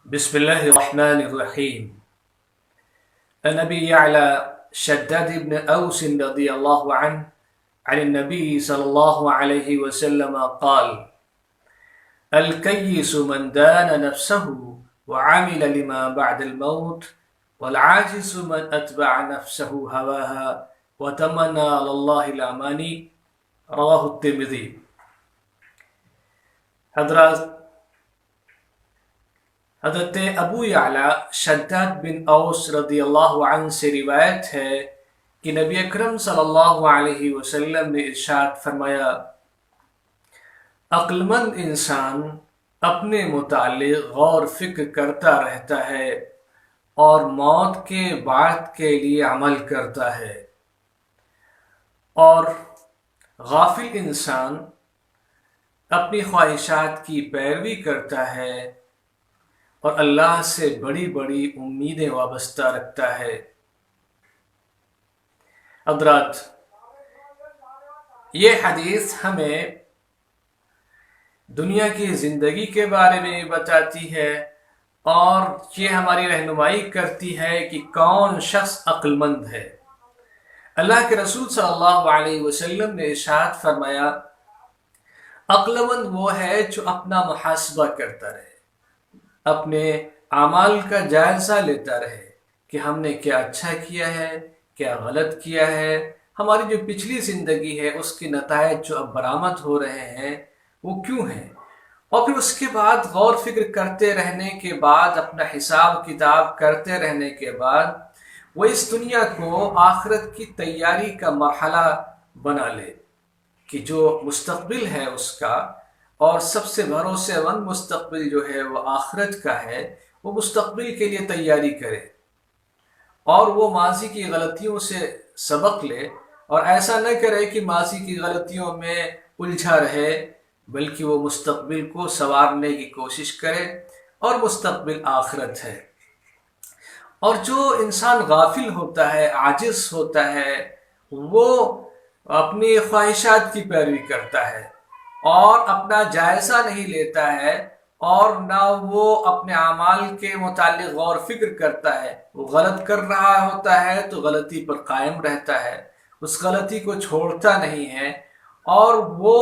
بسم الله الرحمن الرحيم. عن أبي يعلى شداد بن أوس رضي الله عنه عن النبي صلى الله عليه وسلم قال: الكيس من دان نفسه وعمل لما بعد الموت، والعاجز من أتبع نفسه هواها وتمنى على الله الأماني. رواه الترمذی. حضرت ابو یعلا شداد بن اوس رضی اللہ عنہ سے روایت ہے کہ نبی اکرم صلی اللہ علیہ وسلم نے ارشاد فرمایا: عقل مند انسان اپنے متعلق غور فکر کرتا رہتا ہے اور موت کے بعد کے لیے عمل کرتا ہے، اور غافل انسان اپنی خواہشات کی پیروی کرتا ہے اور اللہ سے بڑی بڑی امیدیں وابستہ رکھتا ہے۔ حضرات، یہ حدیث ہمیں دنیا کی زندگی کے بارے میں بتاتی ہے اور یہ ہماری رہنمائی کرتی ہے کہ کون شخص عقل مند ہے۔ اللہ کے رسول صلی اللہ علیہ وسلم نے ارشاد فرمایا: عقل مند وہ ہے جو اپنا محاسبہ کرتا رہے، اپنے اعمال کا جائزہ لیتا رہے کہ ہم نے کیا اچھا کیا ہے، کیا غلط کیا ہے، ہماری جو پچھلی زندگی ہے اس کے نتائج جو اب برآمد ہو رہے ہیں وہ کیوں ہیں، اور پھر اس کے بعد غور فکر کرتے رہنے کے بعد، اپنا حساب کتاب کرتے رہنے کے بعد وہ اس دنیا کو آخرت کی تیاری کا مرحلہ بنا لے کہ جو مستقبل ہے اس کا، اور سب سے بھروسے مند مستقبل جو ہے وہ آخرت کا ہے، وہ مستقبل کے لیے تیاری کرے اور وہ ماضی کی غلطیوں سے سبق لے، اور ایسا نہ کرے کہ ماضی کی غلطیوں میں الجھا رہے، بلکہ وہ مستقبل کو سنوارنے کی کوشش کرے، اور مستقبل آخرت ہے۔ اور جو انسان غافل ہوتا ہے، عاجز ہوتا ہے، وہ اپنی خواہشات کی پیروی کرتا ہے اور اپنا جائزہ نہیں لیتا ہے، اور نہ وہ اپنے اعمال کے متعلق غور فکر کرتا ہے۔ وہ غلط کر رہا ہوتا ہے تو غلطی پر قائم رہتا ہے، اس غلطی کو چھوڑتا نہیں ہے، اور وہ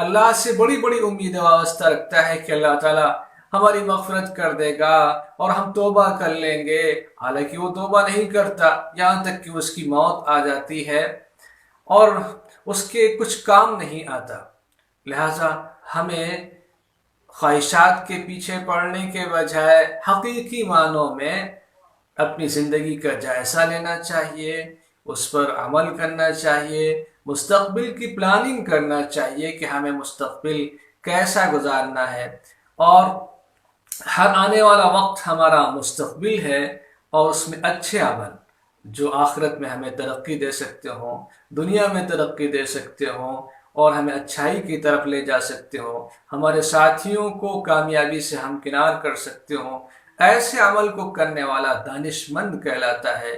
اللہ سے بڑی بڑی امیدیں وابستہ رکھتا ہے کہ اللہ تعالیٰ ہماری مغفرت کر دے گا اور ہم توبہ کر لیں گے، حالانکہ وہ توبہ نہیں کرتا، یہاں تک کہ اس کی موت آ جاتی ہے اور اس کے کچھ کام نہیں آتا۔ لہٰذا ہمیں خواہشات کے پیچھے پڑنے کے بجائے حقیقی معنوں میں اپنی زندگی کا جائزہ لینا چاہیے، اس پر عمل کرنا چاہیے، مستقبل کی پلاننگ کرنا چاہیے کہ ہمیں مستقبل کیسا گزارنا ہے، اور ہر آنے والا وقت ہمارا مستقبل ہے، اور اس میں اچھے عمل جو آخرت میں ہمیں ترقی دے سکتے ہوں، دنیا میں ترقی دے سکتے ہوں اور ہمیں اچھائی کی طرف لے جا سکتے ہوں، ہمارے ساتھیوں کو کامیابی سے ہمکنار کر سکتے ہوں، ایسے عمل کو کرنے والا دانش مند کہلاتا ہے۔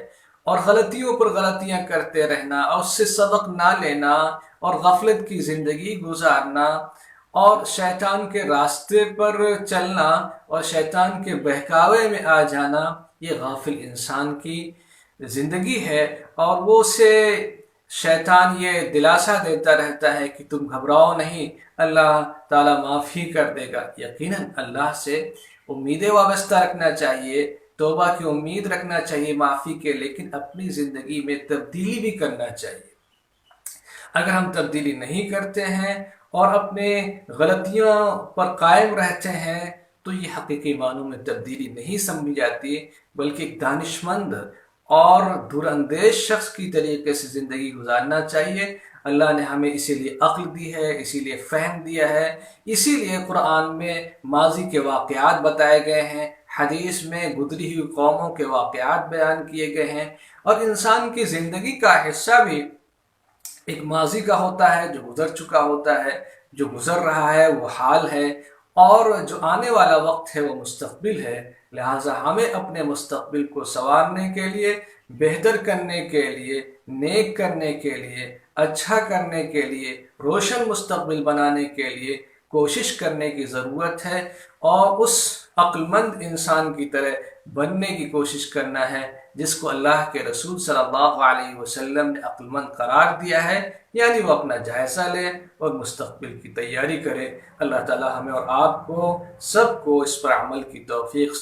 اور غلطیوں پر غلطیاں کرتے رہنا اور اس سے سبق نہ لینا اور غفلت کی زندگی گزارنا اور شیطان کے راستے پر چلنا اور شیطان کے بہکاوے میں آ جانا، یہ غافل انسان کی زندگی ہے، اور وہ سے شیطان یہ دلاسا دیتا رہتا ہے کہ تم گھبراؤ نہیں، اللہ تعالیٰ معافی کر دے گا۔ یقیناً اللہ سے امیدیں وابستہ رکھنا چاہیے، توبہ کی امید رکھنا چاہیے معافی کے، لیکن اپنی زندگی میں تبدیلی بھی کرنا چاہیے۔ اگر ہم تبدیلی نہیں کرتے ہیں اور اپنے غلطیوں پر قائم رہتے ہیں تو یہ حقیقی معنوں میں تبدیلی نہیں سمجھی جاتی، بلکہ ایک دانش مند اور دور اندیش شخص کی طریقے سے زندگی گزارنا چاہیے۔ اللہ نے ہمیں اسی لیے عقل دی ہے، اسی لیے فہم دیا ہے، اسی لیے قرآن میں ماضی کے واقعات بتائے گئے ہیں، حدیث میں گزری ہوئی قوموں کے واقعات بیان کیے گئے ہیں، اور انسان کی زندگی کا حصہ بھی ایک ماضی کا ہوتا ہے جو گزر چکا ہوتا ہے، جو گزر رہا ہے وہ حال ہے، اور جو آنے والا وقت ہے وہ مستقبل ہے۔ لہٰذا ہمیں اپنے مستقبل کو سنوارنے کے لیے، بہتر کرنے کے لیے، نیک کرنے کے لیے، اچھا کرنے کے لیے، روشن مستقبل بنانے کے لیے کوشش کرنے کی ضرورت ہے، اور اس عقل مند انسان کی طرح بننے کی کوشش کرنا ہے، جس کو اللہ کے رسول صلی اللہ علیہ وسلم نے عقل مند قرار دیا ہے، یعنی وہ اپنا جائزہ لے اور مستقبل کی تیاری کرے۔ اللہ تعالی ہمیں اور آپ کو سب کو اس پر عمل کی توفیق